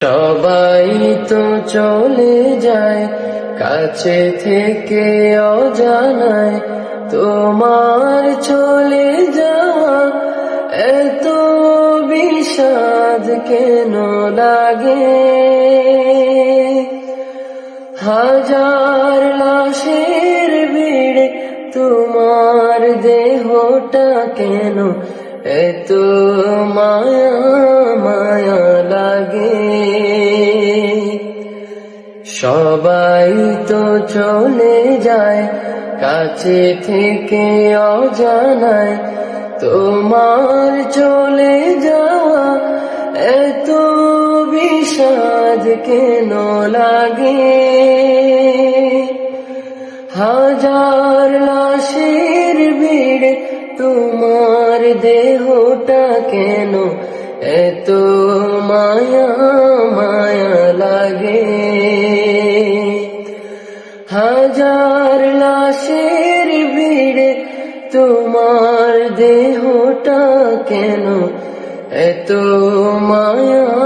সবাই তো চলে যায় কাছে থেকে অজানায়, তোমার চলে যাওয়া এত বিষাদ কেন লাগে? হাজার লাশের ভিড়ে তোমার দেহটা কেন এত মায়া মায়া লাগে? সবাই তো চলে যায় কাছে থেকে অজানায়, তোমার চলে যাওয়া এত বিষাদ কেন লাগে? হাজার লাশের ভিড়ে তোমার দেহটা কেন এত মায়া মায়া লাগে? হাজার লাশের ভিড়ে তোমার দেহটা কেন এত মায়া